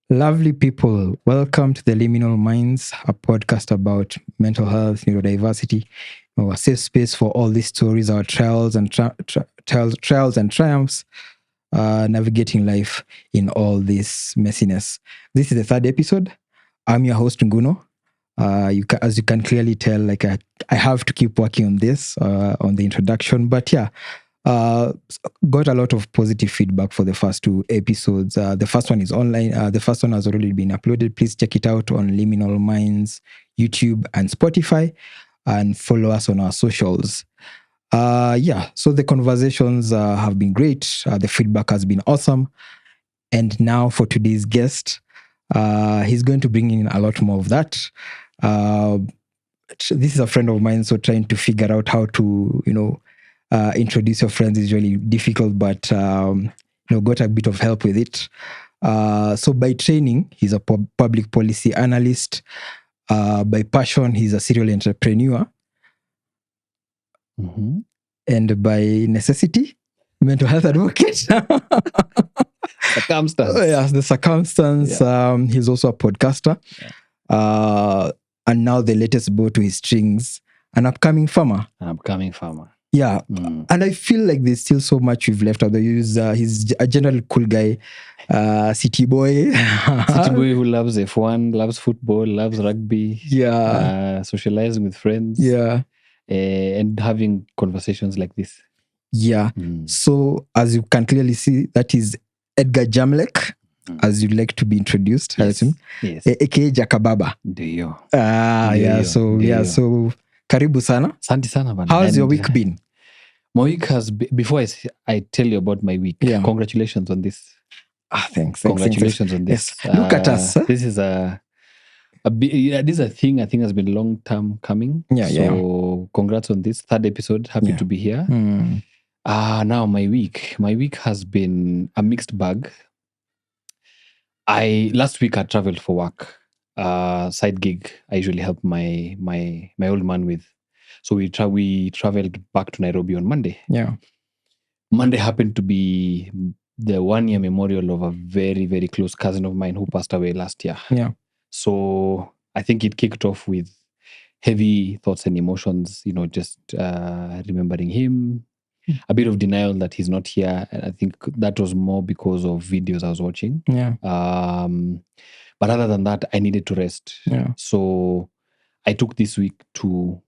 Lovely people, welcome to the Liminal Minds, a podcast about mental health, neurodiversity, a safe space for all these stories, our trials and triumphs, navigating life in all this messiness. This is the third episode. I'm your host Ngunu. As you can clearly tell, like I have to keep working on this, on the introduction, but yeah. Got a lot of positive feedback for the first two episodes. The first one is online. The first one has already been uploaded. Please check it out on Liminal Minds, YouTube, and Spotify, and follow us on our socials. So the conversations have been great. The feedback has been awesome. And now for today's guest, he's going to bring in a lot more of that. This is a friend of mine, so trying to figure out how to, introduce your friends is really difficult, but got a bit of help with it. So by training, he's a public policy analyst. By passion, he's a serial entrepreneur. Mm-hmm. And by necessity, mental health advocate. Circumstance. Yes, the circumstance. Yeah. He's also a podcaster. Yeah. And now the latest bow to his strings, an upcoming farmer. Yeah, and I feel like there's still so much we've left out there. He's a general cool guy, city boy. City boy who loves F1, loves football, loves rugby. Yeah. Socializing with friends. Yeah. And having conversations like this. Yeah. So as you can clearly see, that is Edgar Jamlek, as you'd like to be introduced. Yes. AKA Jakababa. Ndio. So karibu sana. Asante sana bana. How's your week been? My week has been, before I tell you about my week, congratulations on this. Thanks. Congratulations on this. Yes. Look at us. This is this is a thing I think has been long time coming. So congrats on this third episode. Happy to be here. Now my week has been a mixed bag. Last week I traveled for work. Side gig I usually help my old man with. So we traveled back to Nairobi on Monday. Yeah. Monday happened to be the 1 year memorial of a very, very close cousin of mine who passed away last year. Yeah. So I think it kicked off with heavy thoughts and emotions, just remembering him, a bit of denial that he's not here. And I think that was more because of videos I was watching. Yeah. But other than that, I needed to rest. Yeah. So I took this week to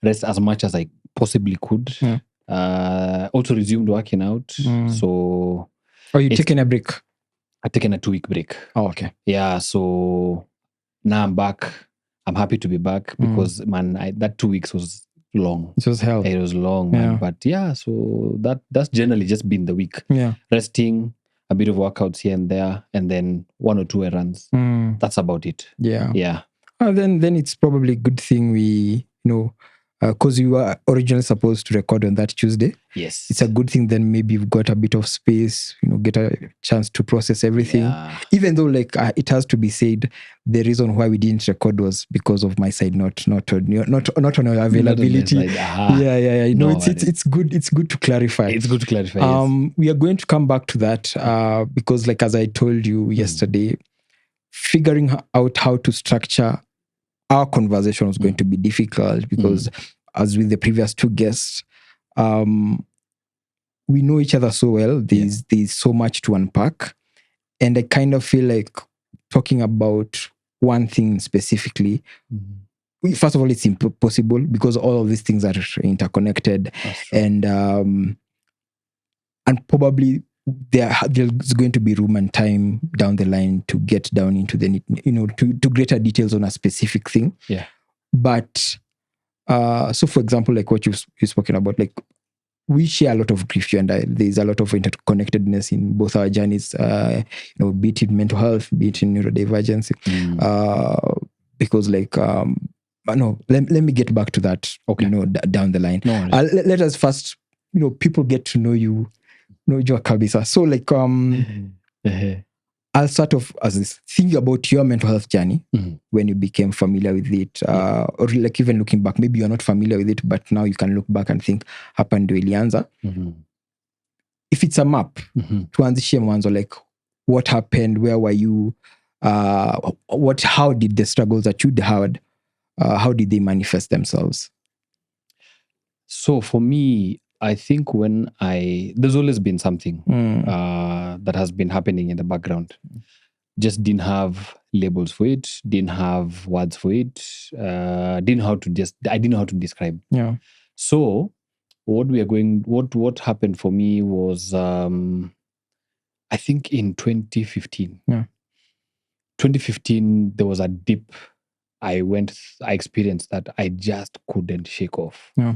rest as much as I possibly could. Yeah. Also resumed working out. So... Are you taking a break? I've taken a 2-week break. Oh, okay. Yeah, so now I'm back. I'm happy to be back because, that 2 weeks was long. It was hell. It was long, man. But so that's generally just been the week. Yeah. Resting, a bit of workouts here and there, and then 1 or 2 errands. That's about it. Yeah. Yeah. Then it's probably a good thing we, because you were originally supposed to record on that Tuesday. Yes. It's a good thing then maybe you've got a bit of space, get a chance to process everything. Yeah. Even though it has to be said, the reason why we didn't record was because of my side, not on our availability. Yeah. It's good to clarify. It's good to clarify. Yes. We are going to come back to that because as I told you yesterday, figuring out how to structure our conversation was going to be difficult because as with the previous two guests, we know each other so well. There's so much to unpack. And I kind of feel like talking about one thing specifically, first of all, it's impossible because all of these things are interconnected. And probably there's going to be room and time down the line to get down into the to greater details on a specific thing. Yeah. But so for example, like what you've spoken about, like we share a lot of grief, you and I. There's a lot of interconnectedness in both our journeys. Be it in mental health, be it in neurodivergency. Because let me get back to that. Okay. Down the line. No, let us first, people get to know you. No, kabisa. So I'll start off as this, thinking about your mental health journey when you became familiar with it, or like even looking back, maybe you're not familiar with it, but now you can look back and think, hapa ndio ilianza. If it's a map, tuanzishie mwanzo, like what happened, where were you, how did the struggles that you'd had, how did they manifest themselves? So for me, I think there's always been something that has been happening in the background. Just didn't have labels for it, didn't have words for it, I didn't know how to describe. Yeah. So what happened for me was, I think in 2015. Yeah. 2015, there was a dip I experienced that I just couldn't shake off. Yeah.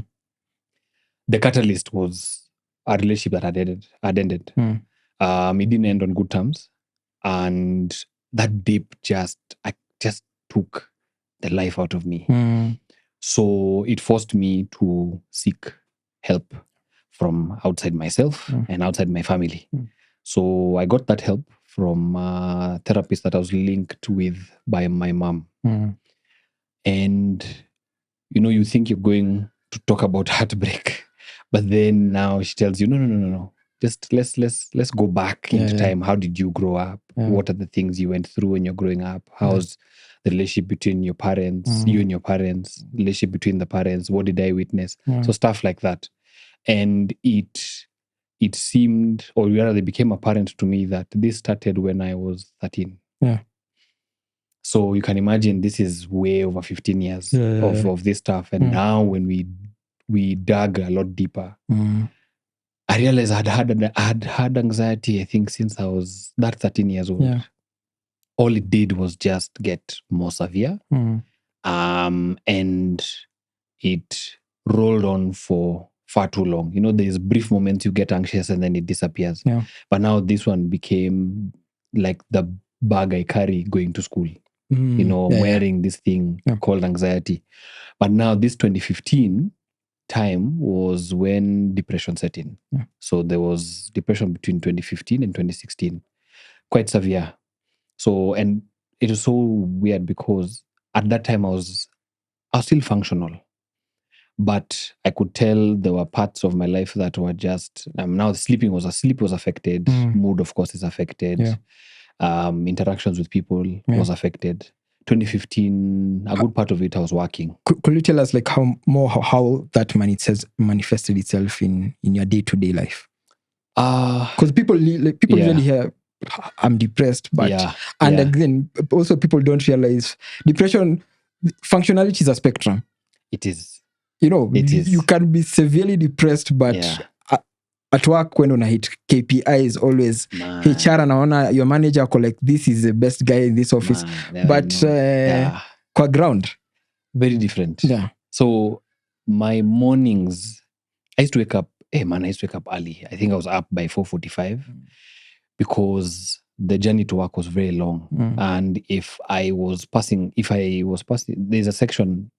The catalyst was a relationship that had ended. It didn't end on good terms. And that dip just took the life out of me. So it forced me to seek help from outside myself and outside my family. So I got that help from a therapist that I was linked with by my mom. And, you think you're going to talk about heartbreak, but then now she tells you, no. Just let's go back into time. How did you grow up? What are the things you went through when you're growing up? How's the relationship between your parents, you and your parents, relationship between the parents? What did I witness? So stuff like that. And it seemed, or rather, it became apparent to me that this started when I was 13. Yeah. So you can imagine this is way over 15 years of this stuff. And now when we dug a lot deeper, I realized I'd had anxiety, I think, since I was that 13 years old. Yeah. All it did was just get more severe. And it rolled on for far too long. There's brief moments you get anxious and then it disappears. Yeah. But now this one became like the bag I carry going to school. Wearing this thing called anxiety. But now this 2015 time was when depression set in. So there was depression between 2015 and 2016, quite severe. So, and it was so weird because at that time I was still functional, but I could tell there were parts of my life that were just, now sleep was affected. Mood, of course, is affected. Interactions with people was affected. 2015, a good part of it I was working. Could you tell us like how that manifested itself in your day-to-day life? Because people usually hear I'm depressed, but again, also people don't realize depression functionality is a spectrum. It is. You can be severely depressed, but at work when una hit KPIs always HR anaona your manager ako like this is the best guy in this office, but kwa ground very different. So my mornings, I used to wake up early. I think I was up by 4:45 because the journey to work was very long. And if I was passing, there's a section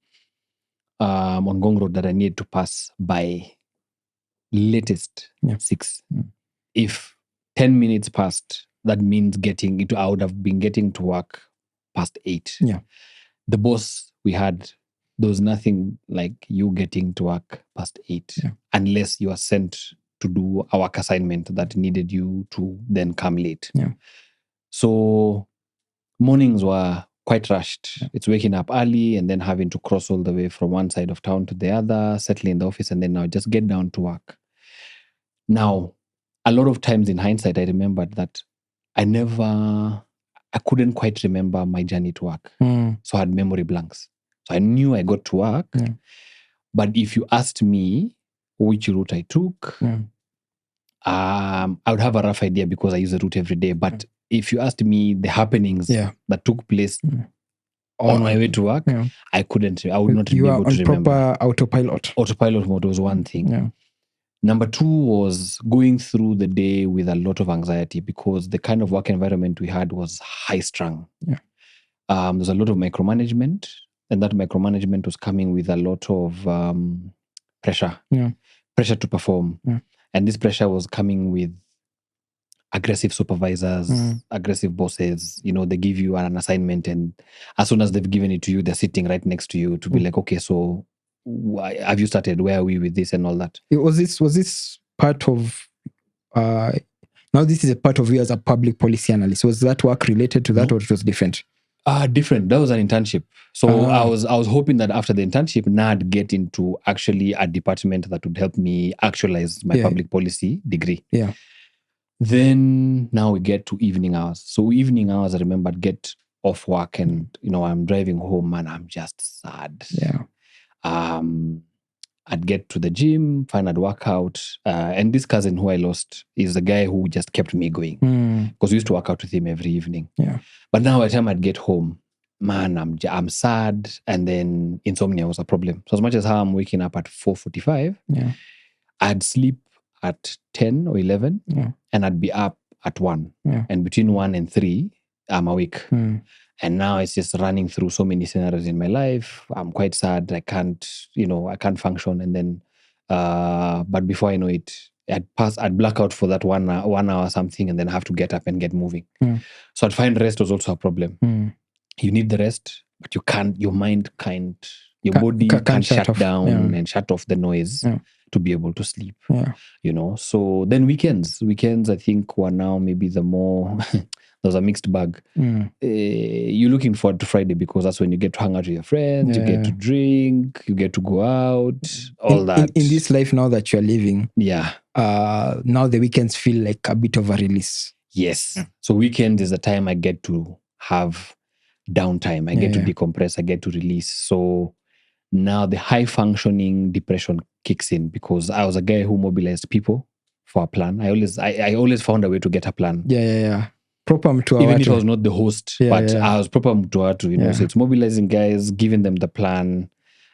on Gong Road that I needed to pass by latest 6. If 10 minutes passed, that means I would have been getting to work past 8. The boss we had, there was nothing like you getting to work past 8 unless you are sent to do a work assignment that needed you to then come late. So mornings were quite rushed. It's waking up early and then having to cross all the way from one side of town to the other, settle in the office, and then now just get down to work. Now, a lot of times in hindsight, I remembered that I couldn't quite remember my journey to work. So I had memory blanks. So I knew I got to work. But if you asked me which route I took, I would have a rough idea because I use the route every day. But if you asked me the happenings that took place on my way to work, I would not be able to remember. Proper autopilot. Autopilot mode was one thing. Number 2 was going through the day with a lot of anxiety because the kind of work environment we had was high strung. There's a lot of micromanagement, and that micromanagement was coming with a lot of pressure. Pressure to perform. And this pressure was coming with aggressive supervisors, aggressive bosses. They give you an assignment, and as soon as they've given it to you, they're sitting right next to you to be like, okay, so have you started? Where are we with this and all that? Was this part of Now, this is a part of you as a public policy analyst. Was that work related to that, or it was different? Different. That was an internship. So I was hoping that after the internship, now I'd get into actually a department that would help me actualize my public policy degree. Yeah. Then now we get to evening hours. So evening hours, I remember I'd get off work and I'm driving home and I'm just sad. Yeah. I'd get to the gym, find I'd work out. And this cousin who I lost is the guy who just kept me going. Because we used to work out with him every evening. Yeah. But now by the time I'd get home, man, I'm sad. And then insomnia was a problem. So as much as how I'm waking up at 4:45, I'd sleep at 10 or 11 and I'd be up at 1. And between 1 and 3, I'm awake. And now it's just running through so many scenarios in my life. I'm quite sad. I can't function. And then, but before I know it, I'd black out for that 1 hour something, and then have to get up and get moving. So I'd find rest was also a problem. You need the rest, but you can't, your mind your body can't shut down and shut off the noise to be able to sleep. So then weekends, I think, were now maybe the more... There's a mixed bag. You're looking forward to Friday because that's when you get to hang out with your friends, you get to drink, you get to go out, all that. In this life now that you're living, now the weekends feel like a bit of a release. Yes. So weekend is the time I get to have downtime. I get to decompress, I get to release. So now the high functioning depression kicks in because I was a guy who mobilized people for a plan. I always found a way to get a plan. Proper to even if I was not the host, but I was proper to so it's mobilizing guys, giving them the plan,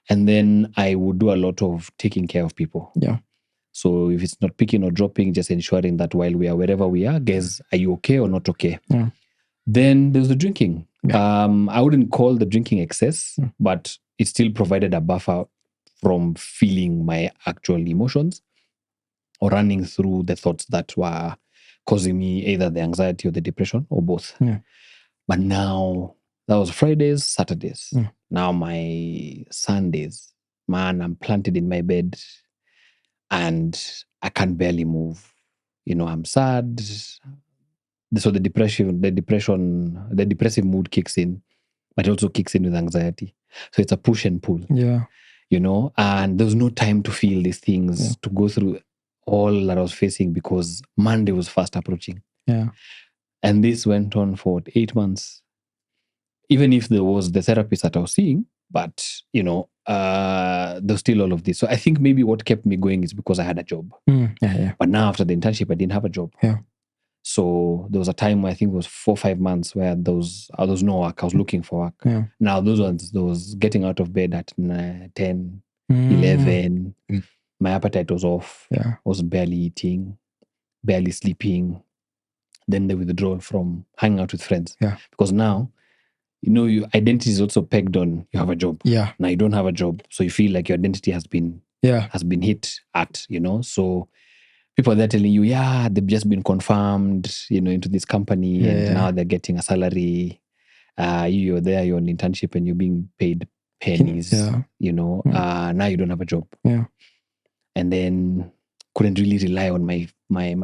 and then I would do a lot of taking care of people. So if it's not picking or dropping, just ensuring that while we are wherever we are, guys, are you okay or not okay? Then there's the drinking. I wouldn't call the drinking excess, but it still provided a buffer from feeling my actual emotions or running through the thoughts that were causing me either the anxiety or the depression or both. But now, that was Fridays, Saturdays. Now my Sundays, man, I'm planted in my bed and I can barely move. I'm sad. So the depressive mood kicks in, but it also kicks in with anxiety. So it's a push and pull. And there's no time to feel these things, to go through all that I was facing because Monday was fast approaching. And this went on for 8 months. Even if there was the therapist that I was seeing, but, there's still all of this. So I think maybe what kept me going is because I had a job. But now after the internship, I didn't have a job. So there was a time where I think it was 4 or 5 months where there was no work. I was looking for work. Now those was getting out of bed at 10, 11. My appetite was off. I was barely eating, barely sleeping. Then the withdrawal from hanging out with friends. Because now, your identity is also pegged on you have a job. Now you don't have a job. So you feel like your identity has been hit at, So people are there telling you, they've just been confirmed, into this company and now they're getting a salary. You're there, you're on internship and you're being paid pennies, now you don't have a job. And then couldn't really rely on my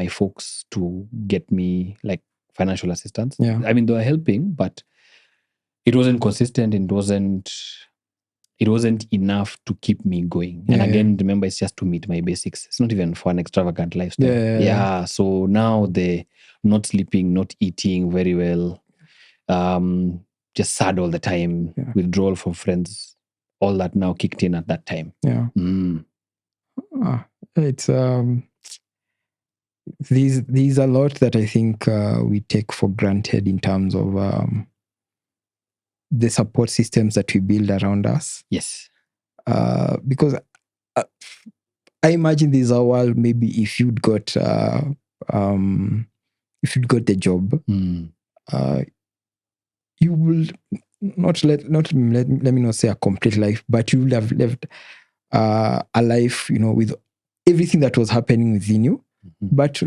folks to get me like financial assistance. I mean, they were helping, but it wasn't consistent. It wasn't enough to keep me going. And again, remember, it's just to meet my basics. It's not even for an extravagant lifestyle. So now the not sleeping, not eating very well, just sad all the time, withdrawal from friends, all that now kicked in at that time. It's these a lot that I think we take for granted in terms of the support systems that we build around us. Because I imagine there's a world maybe if you'd got the job, you will let me not say a complete life, but you will have lived a life, with everything that was happening within you. But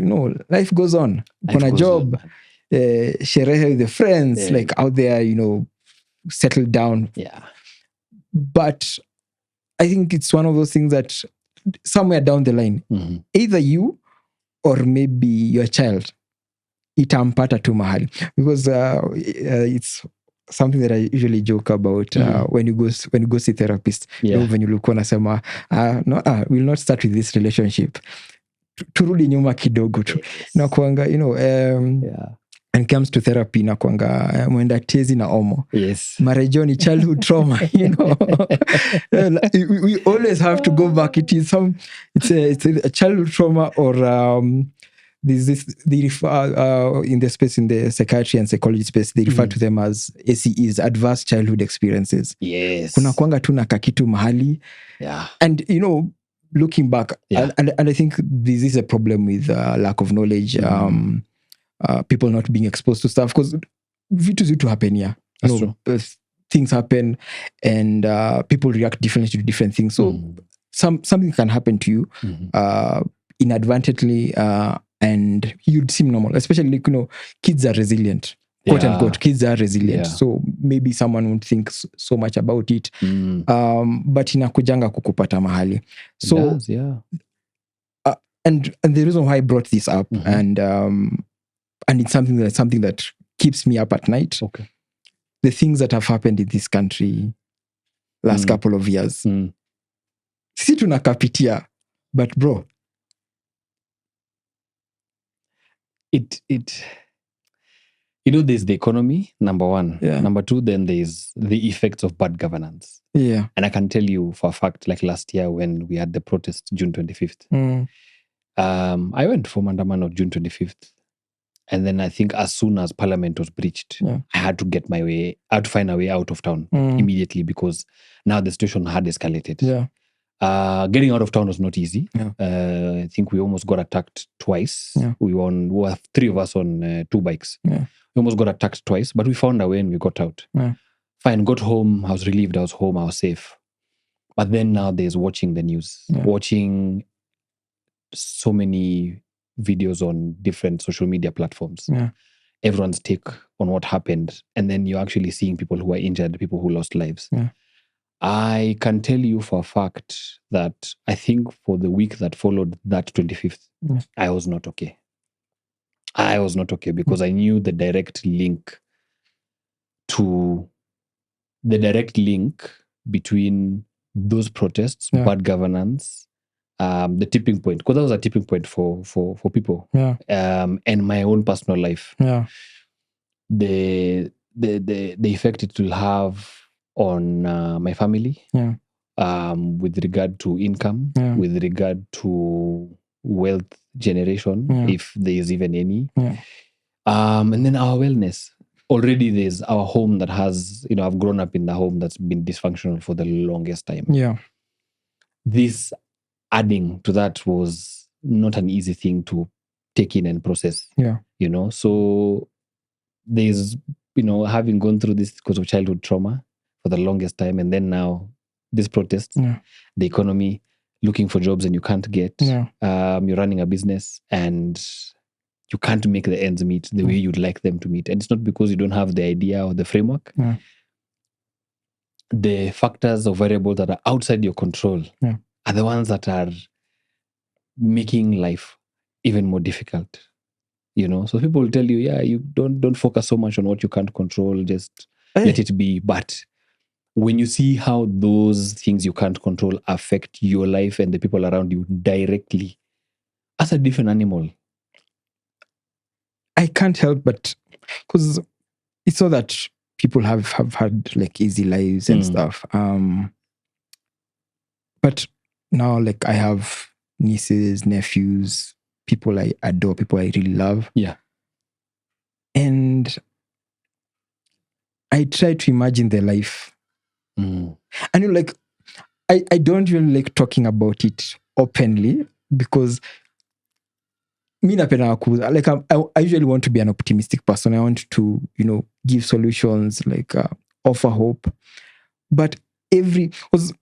life goes on. On a job, sherehe with the friends, like out there, settled down. But I think it's one of those things that somewhere down the line, either you or maybe your child itampata tu mahali, because it's something that I usually joke about when you go see therapist. When you look nasema no, we'll not start with this relationship, turudi nyuma kidogo tu. Nakuanga when it comes to therapy nakuanga mwenda tezi na omo. Marejeo ni childhood trauma. We always have to go back. It's a childhood trauma, or they refer in the space, in the psychiatry and psychology space, they refer to them as ACEs, advanced childhood experiences. Kuna kwanga tu na kakitu mahali. And looking back, and I think this is a problem with lack of knowledge, people not being exposed to stuff, because vitu zitu happen here. Things happen, and people react differently to different things. So something can happen to you inadvertently, and you'd seem normal. Especially, kids are resilient. Quote unquote, kids are resilient. So maybe someone won't think so much about it. But inakujanga kukupata mahali. So it does, and the reason why I brought this up, and it's something that keeps me up at night. The things that have happened in this country last couple of years. Sisi tunakapitia, but bro, there's the economy, number one. Number two, then there's the effects of bad governance. And I can tell you for a fact, like last year when we had the protest, June 25th, I went for Mandaman on June 25th. And then I think as soon as Parliament was breached, I had to find a way out of town immediately, because now the situation had escalated. Getting out of town was not easy. I think we almost got attacked twice. We were three of us on 2 bikes. We almost got attacked twice, but we found a way and we got out. Fine, got home. I was relieved I was home. I was safe. But then now there's watching the news, watching so many videos on different social media platforms. Everyone's take on what happened. And then you're actually seeing people who are injured, people who lost lives. I can tell you for a fact that I think for the week that followed that 25th, I was not okay. I was not okay, because I knew the direct link between those protests, bad governance, the tipping point, because that was a tipping point for people, and my own personal life. The effect it will have on my family, with regard to income, with regard to wealth generation, if there is even any, and then our wellness. Already there's our home that has, I've grown up in the home that's been dysfunctional for the longest time. This adding to that was not an easy thing to take in and process. So there's, having gone through this because of childhood trauma for the longest time, and then now this protest, the economy, looking for jobs and you can't get, you're running a business and you can't make the ends meet the way you'd like them to meet. And it's not because you don't have the idea or the framework. The factors or variables that are outside your control are the ones that are making life even more difficult. So people will tell you, you don't focus so much on what you can't control, just let it be. But when you see how those things you can't control affect your life and the people around you directly, as a different animal. I can't help but, because it's so that people have had like easy lives and stuff. But now, like, I have nieces, nephews, people I adore, people I really love. And I try to imagine their life. And I don't really like talking about it openly, because I usually want to be an optimistic person. I want to, give solutions, like offer hope. But because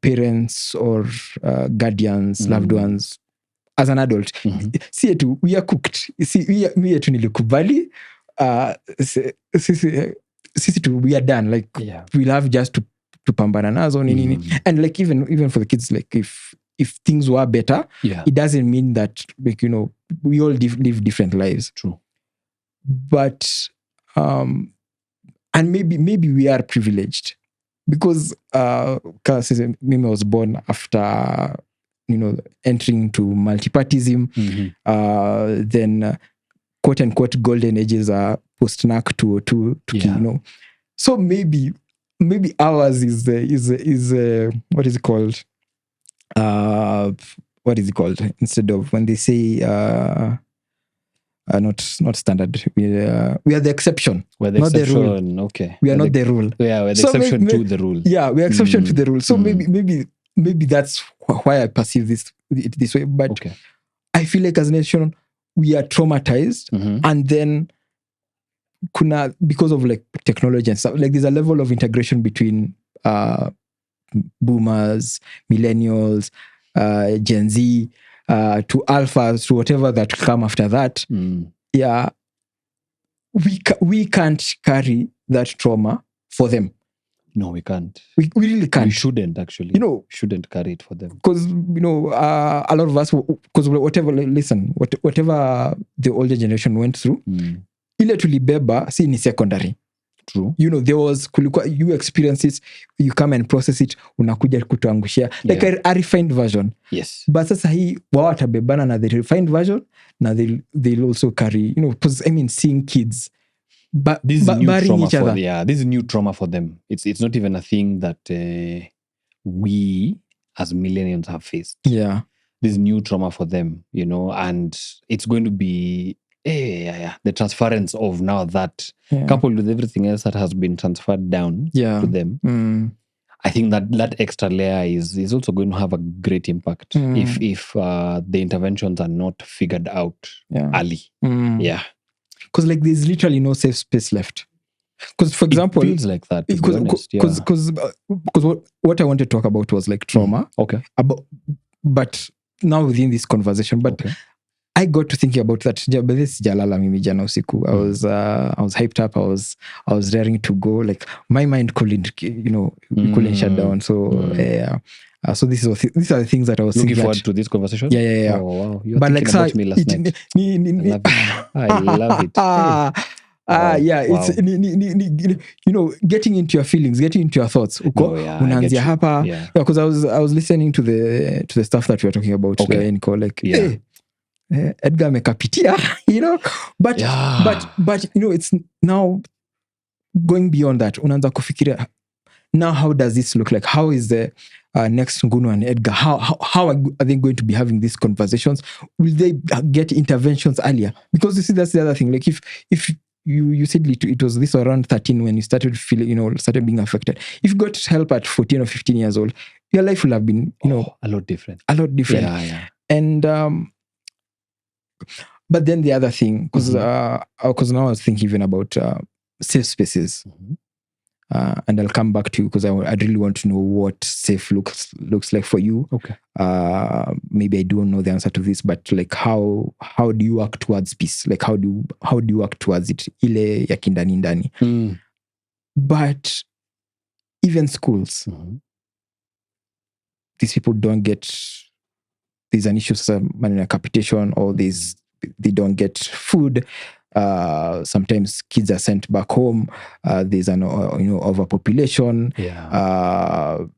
parents or guardians, loved ones, as an adult, see tu, we are cooked. See, we are tu nilikubali. Sisi tu, we are done. Like we'll have just to pambana nazo nini. And like even for the kids, like if if things were better, Yeah. it doesn't mean that, like, we all live different lives. True. But and maybe we are privileged because Mimi was born after entering into multipartyism. Then quote unquote golden ages are post NAC to so maybe ours is what is it called? What is it called? Instead of when they say not standard, we are the exception. We're the not exception. The rule. Okay. We are not the rule. Yeah, we're the exception to the rule. Yeah, we are exception to the rule. So maybe that's why I perceive it this way. But okay. I feel like as a nation, we are traumatized, and then because of like technology and stuff, like there's a level of integration between boomers, millennials, Gen Z, to alphas, to whatever that come after that. Yeah, we can't carry that trauma for them. No, we can't. We really can't. We shouldn't actually. Shouldn't carry it for them. Because a lot of us, because whatever the older generation went through, ile tulibeba si ni secondary. True. There was you experience it, you come and process it, unakuja kutuangushia like a refined version. Yes. But sasa hii wao watabebana na the refined version, na they'll also carry, because seeing kids this is new trauma each other. This is new trauma for them. It's not even a thing that we as millennials have faced. Yeah. This is new trauma for them, and it's going to be the transference of now that coupled with everything else that has been transferred down to them. I think that extra layer is also going to have a great impact if the interventions are not figured out early. Yeah. Because like there's literally no safe space left. Because for example, it feels like that. Because what I wanted to talk about was like trauma. Okay. But now within this conversation, I got to thinking about that. But this jalala mimi jana usiku. I was hyped up. I was daring to go. Like my mind couldn't, couldn't shut down. So so these are the things that I was looking forward to this conversation. Yeah. Oh wow, you were thinking about me last night. I love it. It's getting into your feelings, getting into your thoughts. Unaanzia hapa. Because I was listening to the stuff that we were talking about today, and like Edgar mekapitia, but it's now going beyond that. Unaanza kufikiria, now how does this look like? How is the next Ngunu and Edgar? How are they going to be having these conversations? Will they get interventions earlier? Because you see, that's the other thing. Like if you said it was this around 13 when you started feeling, started being affected. If you got help at 14 or 15 years old, your life will have been, a lot different. Yeah. And but then the other thing, because now I was thinking even about safe spaces. And I'll come back to you because I really want to know what safe looks like for you. Okay. Maybe I don't know the answer to this, but like how do you work towards peace? Like how do you work towards it? Ile ya kindani ndani. But even schools, these people don't get. There's an issue, managing capitation, or they don't get food. Sometimes kids are sent back home. There's an overpopulation. The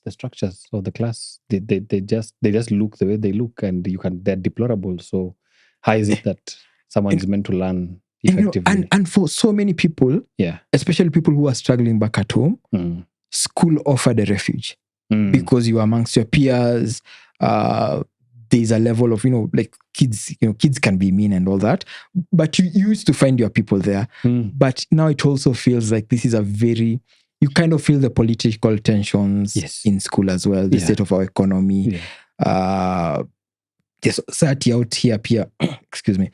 structures of the class, they just look the way they look, and they're deplorable. So how is it that someone is meant to learn effectively? And for so many people, especially people who are struggling back at home, school offered a refuge because you are amongst your peers. There's a level of, like kids can be mean and all that, but you used to find your people there. But now it also feels like this is you kind of feel the political tensions in school as well, the state of our economy. The society out here, excuse me.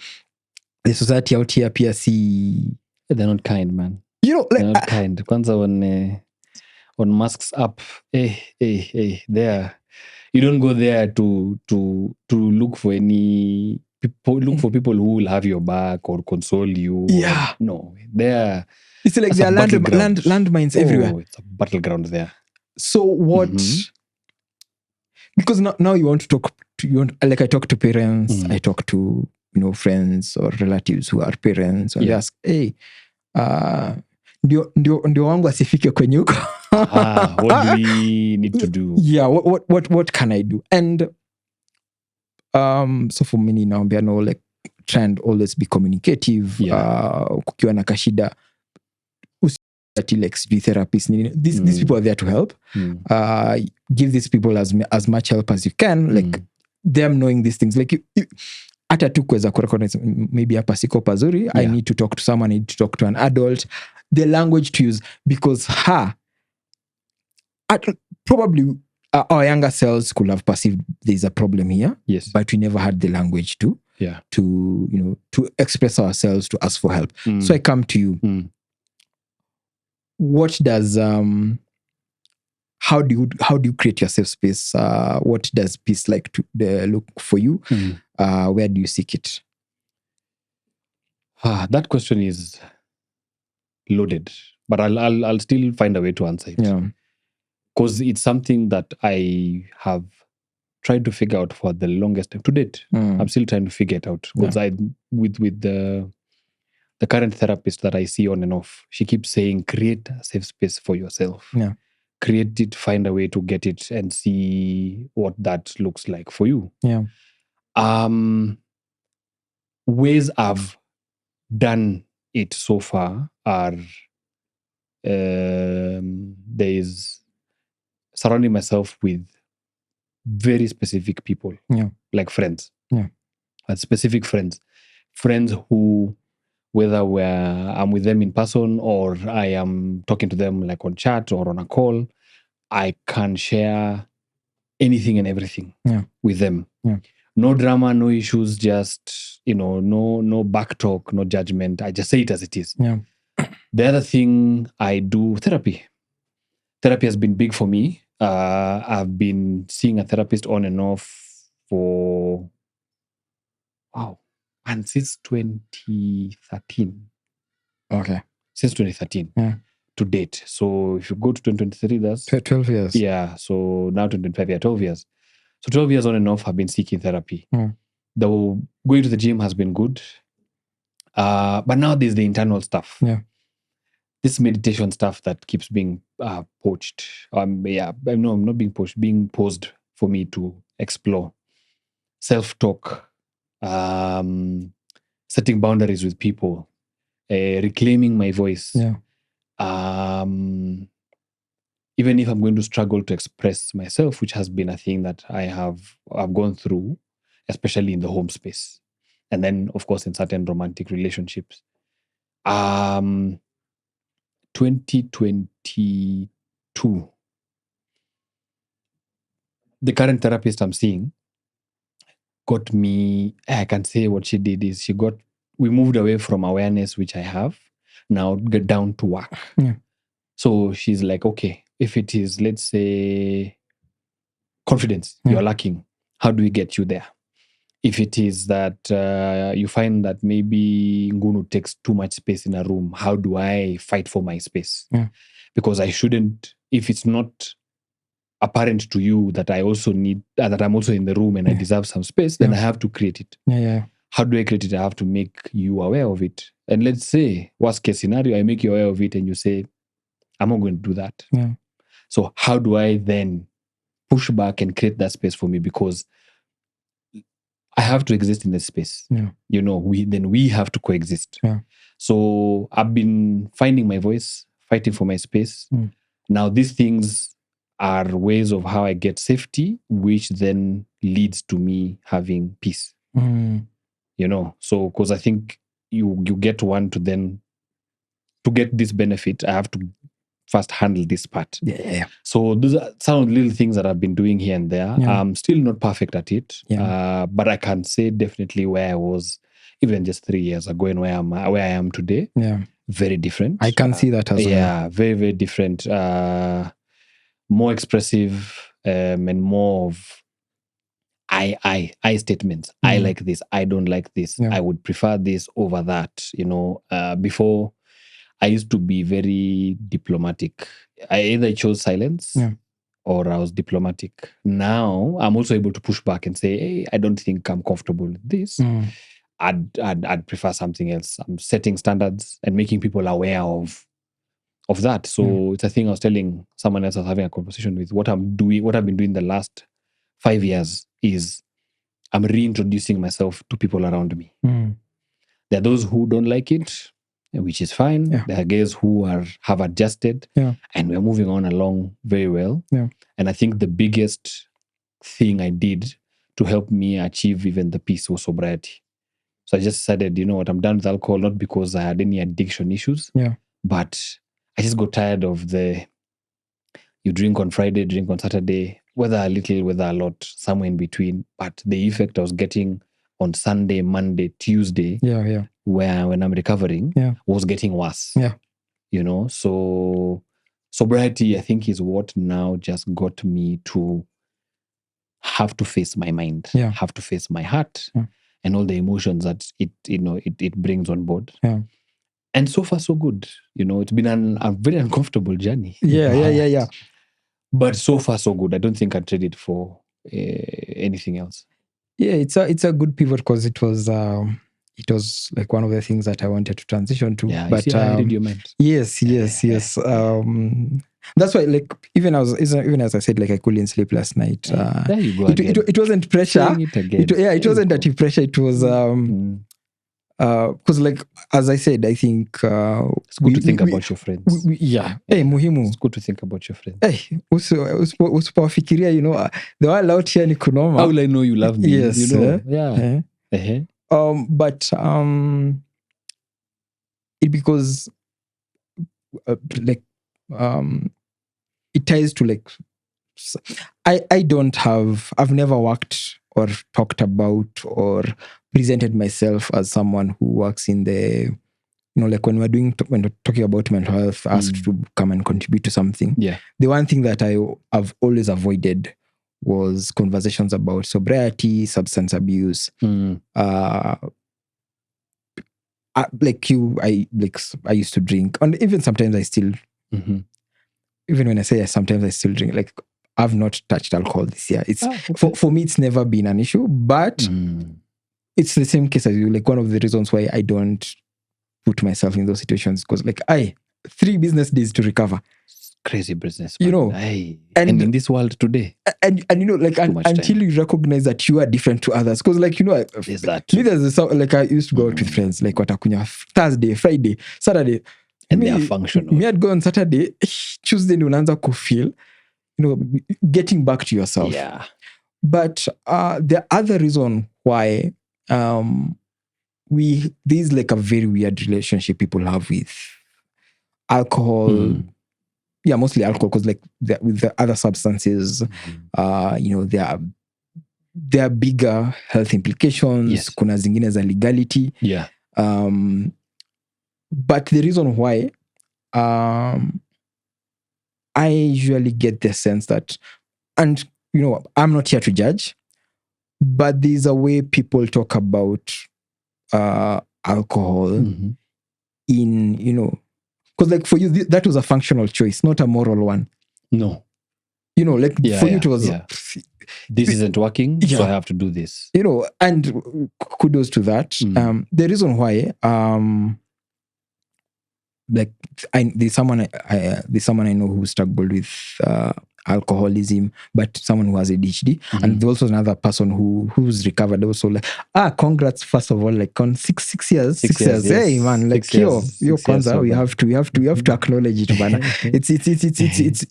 The society out here, they're not kind, man. They're not kind. Kwanza on masks up, there. You don't go there to look for any people. Look for people who will have your back or console you. No, there. It's like there are landmines everywhere. It's a battleground there. So what? because now you want to talk to, like I talk to parents, I talk to friends or relatives who are parents, and they ask, hey, ndio wangu asifike kwenye huko. What do we need to do? Yeah, what can I do? And so for me ninaambia like try and always be communicative. Kukiwa na kashida like therapists, these people are there to help. Give these people as much help as you can, like them knowing these things, like hata tu kuweza kurecognize maybe hapa siko pazuri, I need to talk to someone, I need to talk to an adult, the language to use, because probably our younger selves could have perceived there's a problem here, but we never had the language to express ourselves, to ask for help. So I come to you. What does how do you create your safe space? What does peace like to look for you? Where do you seek it? That question is loaded, but I'll still find a way to answer it. Because it's something that I have tried to figure out for the longest time to date. I'm still trying to figure it out. Because with the current therapist that I see on and off, she keeps saying, create a safe space for yourself. Create it, find a way to get it, and see what that looks like for you. Ways I've done it so far are there's surrounding myself with very specific people, like friends, specific friends who, whether I'm with them in person or I am talking to them like on chat or on a call, I can share anything and everything with them. No drama, no issues, just, no back talk, no judgment. I just say it as it is. The other thing, I do therapy. Therapy has been big for me. I've been seeing a therapist on and off for, and since 2013. Okay. Since 2013 to date. So if you go to 2023, that's 12 years. Yeah. So now 2025, 12 years. So 12 years on and off, I've been seeking therapy. The going to the gym has been good. But now there's the internal stuff. This meditation stuff that keeps being poached. No, I'm not being poached, being posed for me to explore. Self-talk, setting boundaries with people, reclaiming my voice. Even if I'm going to struggle to express myself, which has been a thing that I've gone through, especially in the home space. And then, of course, in certain romantic relationships. 2022, the current therapist I'm seeing got me, I can say what she did is we moved away from awareness, which I have, now get down to work. So she's like, okay, if it is, let's say, confidence you're lacking, how do we get you there? If it is that you find that maybe Ngunu takes too much space in a room, how do I fight for my space? Because I shouldn't, if it's not apparent to you that I also need, that I'm also in the room and I deserve some space, then I have to create it. How do I create it? I have to make you aware of it. And let's say, worst case scenario, I make you aware of it and you say, I'm not going to do that. So how do I then push back and create that space for me? Because I have to exist in this space. We have to coexist. So I've been finding my voice, fighting for my space. Now these things are ways of how I get safety, which then leads to me having peace. So because I think you get one to then, to get this benefit, I have to first handle this part. So those are some of the little things that I've been doing here and there. I'm still not perfect at it, but I can say definitely where I was even just 3 years ago and where I am today. Very different. I can see that as well. Yeah, very, very different. More expressive and more of I statements. I like this. I don't like this. I would prefer this over that. Before, I used to be very diplomatic. I either chose silence or I was diplomatic. Now I'm also able to push back and say, hey, I don't think I'm comfortable with this. I'd prefer something else. I'm setting standards and making people aware of that. So it's a thing I was telling someone else I was having a conversation with. What I've been doing the last 5 years is I'm reintroducing myself to people around me. There are those who don't like it, which is fine. Yeah. There are guys who have adjusted, and we're moving on along very well. Yeah. And I think the biggest thing I did to help me achieve even the peace was sobriety. So I just decided, you know what, I'm done with alcohol, not because I had any addiction issues, but I just got tired of you drink on Friday, drink on Saturday, whether a little, whether a lot, somewhere in between. But the effect I was getting on Sunday, Monday, Tuesday, when I'm recovering, was getting worse. You know, so sobriety, I think, is what now just got me to have to face my mind, have to face my heart, and all the emotions that it brings on board. And so far, so good. You know, it's been a very uncomfortable journey. Yeah. But so far, so good. I don't think I'd trade it for anything else. Yeah, it's a good pivot because it was like one of the things that I wanted to transition to. Yeah, but I read your mind. Yes. That's why, like, even as I said, like, I couldn't sleep last night. There you go. It wasn't pressure. It wasn't that pressure. It was because, like, as I said, I think it's good to think about your friends. Hey, muhimu. It's good to think about your friends. Hey, usipofikiria, you know, the world out here ni kunoma. How will I know you love me? Yes, you know. But it because it ties to, like, I've never worked or talked about or presented myself as someone who works in the, you know, like when we're talking about mental health, asked to come and contribute to something. Yeah. The one thing that I've always avoided was conversations about sobriety, substance abuse. I used to drink, and even sometimes I still, even when I say sometimes I still drink, like, I've not touched alcohol this year. It's for me, it's never been an issue, but it's the same case as you. Like, one of the reasons why I don't put myself in those situations, because, like, 3 business days to recover. Crazy business, man. You know, and in this world today, and you know, like, until you recognize that you are different to others, because, like, you know, there's that. Like, I used to go out with friends, like, watakunya Thursday, Friday, Saturday, and they are functional. Me, I'd go on Saturday, Tuesday, unaanza kufeel, you know, getting back to yourself. Yeah. But the other reason why there's, like, a very weird relationship people have with alcohol. Yeah, mostly alcohol, because, like, with the other substances, you know, there are bigger health implications. Yes. Kuna zingine za legality. Yeah. But the reason why I usually get the sense that, and, you know, I'm not here to judge, but there's a way people talk about alcohol in, you know, because, like, for you, that was a functional choice, not a moral one. No. You know, like, for you, it was... This isn't working, so I have to do this. You know, and kudos to that. The reason why, like, there's someone I know who struggled with alcoholism, but someone who has ADHD, and there's also another person who's recovered. Also, like, congrats, first of all, like, on 6 years. 6 years. Yes. Hey, man, like, yo kwanza, we have to acknowledge it, man. It's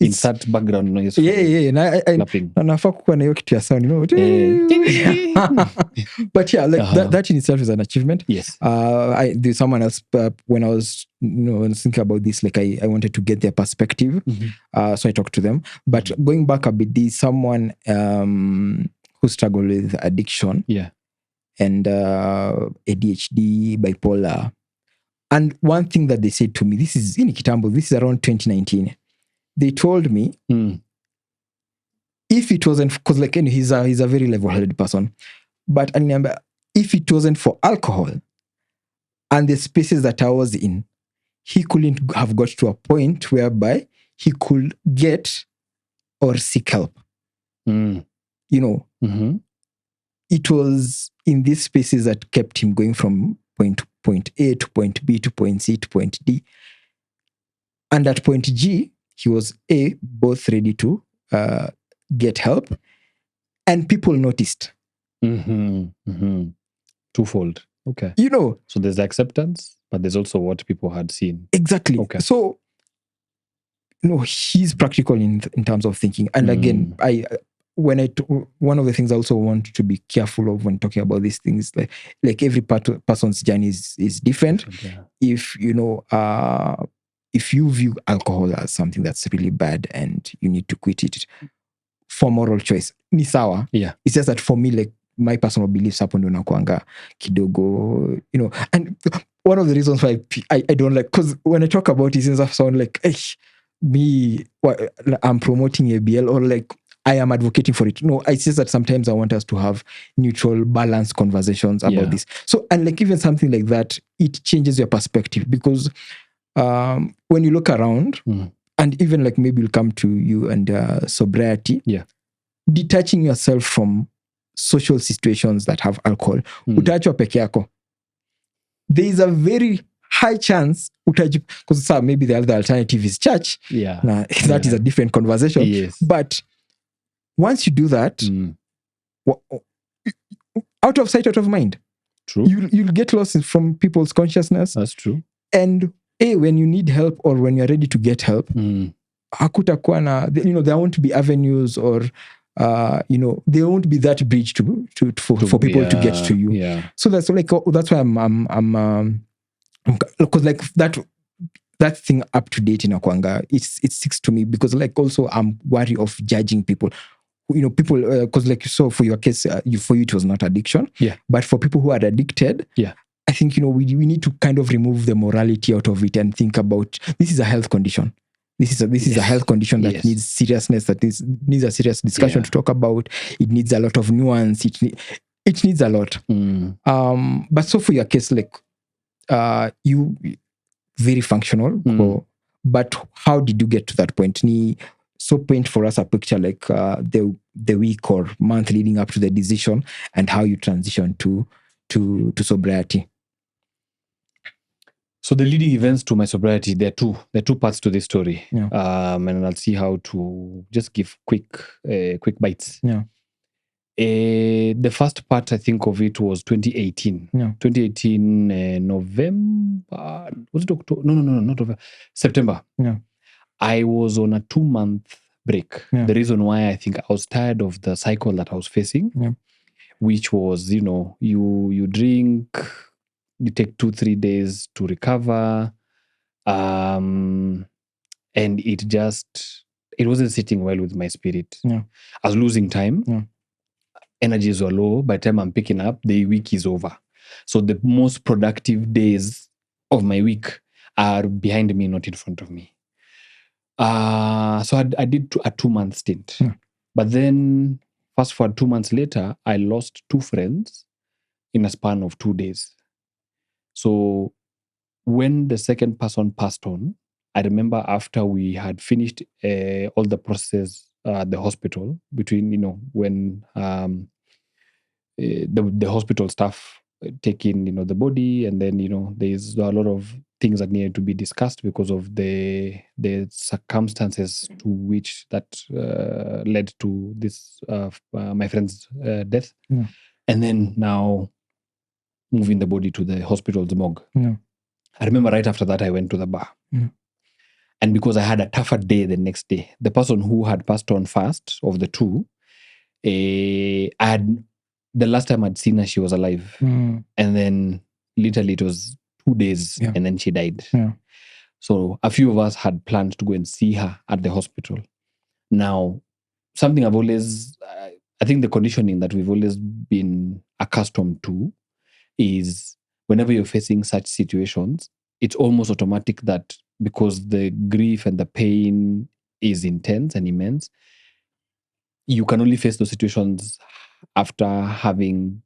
insert background noise. Yeah. Na nafaa kukuwa na hiyo kitu ya sound, you know. But yeah, like, that in itself is an achievement. Yes. There's someone else, when I was, you know, when I was thinking about this, like, I wanted to get their perspective, so I talked to them. But going back a bit, there's someone who struggled with addiction, and ADHD, bipolar. And one thing that they said to me, this is in Kitambo, this is around 2019. They told me, if it wasn't, because, like, he's a very level-headed person, but I remember, if it wasn't for alcohol and the spaces that I was in, he couldn't have got to a point whereby he could get or seek help. Mm. You know, Mm-hmm. it was in these spaces that kept him going from point A to point B to point C to point D. And at point G, he was both ready to get help, and people noticed. Mm-hmm. Mm-hmm. Twofold. Okay. You know, So there's the acceptance, but there's also what people had seen. exactly. Okay. So, he's practical in terms of thinking. And again, one of the things I also want to be careful of when talking about these things, like every person's journey is different. Yeah. If if you view alcohol as something that's really bad and you need to quit it for moral choice, ni sawa. Yeah. It's just that for me, like, my personal beliefs hapo ndo nakuanga kidogo, and one of the reasons why I don't like, because when I talk about it, it sound like I'm promoting ABL, or like I am advocating for it. No, it's just that sometimes I want us to have neutral, balanced conversations about this. So, and like even something like that, it changes your perspective, because when you look around, and even like maybe you'll come to you and sobriety, detaching yourself from social situations that have alcohol, utaachwa peke yako. There is a very high chance because maybe the other alternative is church. That is a different conversation. Yes. But once you do that, out of sight, out of mind. True. You'll get lost from people's consciousness. That's true. And when you need help, or when you're ready to get help, hakutakuwa na, there won't be avenues, or there won't be that bridge for people to get to you. Yeah. So that's like, that's why I'm because like that thing up to date in Akwanga, it sticks to me, because like also I'm wary of judging people. People, because like you saw for your case, for you it was not addiction. Yeah. But for people who are addicted, I think we need to kind of remove the morality out of it and think about, this is a health condition. This is a health condition that needs seriousness, that needs a serious discussion to talk about. It needs a lot of nuance. It needs a lot. But so for your case, like you very functional, but how did you get to that point? So paint for us a picture, like the week or month leading up to the decision, and how you transition to sobriety. So the leading events to my sobriety, there are two parts to this story. And I'll see how to just give quick bites. The first part, I think of it, was 2018. 2018 November. Was it October? No, not November. September. I was on a 2-month break. The reason why, I think I was tired of the cycle that I was facing, which was, you drink, you take 2-3 days to recover, and it wasn't sitting well with my spirit. I was losing time. Energies were low. By the time I'm picking up, the week is over. So the most productive days of my week are behind me, not in front of me. So I did a 2-month stint. But then, fast forward 2 months later, I lost 2 friends in a span of 2 days. So when the second person passed on, I remember after we had finished all the process at the hospital, between, when the hospital staff take in, the body, and then, there's a lot of things that needed to be discussed because of the circumstances to which that led to this my friend's death. And then now moving the body to the hospital's morgue. I remember right after that I went to the bar. And because I had a tougher day the next day, the person who had passed on first of the two, the last time I'd seen her, she was alive. And then literally it was 2 days and then she died. So a few of us had planned to go and see her at the hospital. Now, something I've always, I think the conditioning that we've always been accustomed to is whenever you're facing such situations, it's almost automatic that because the grief and the pain is intense and immense, you can only face those situations after having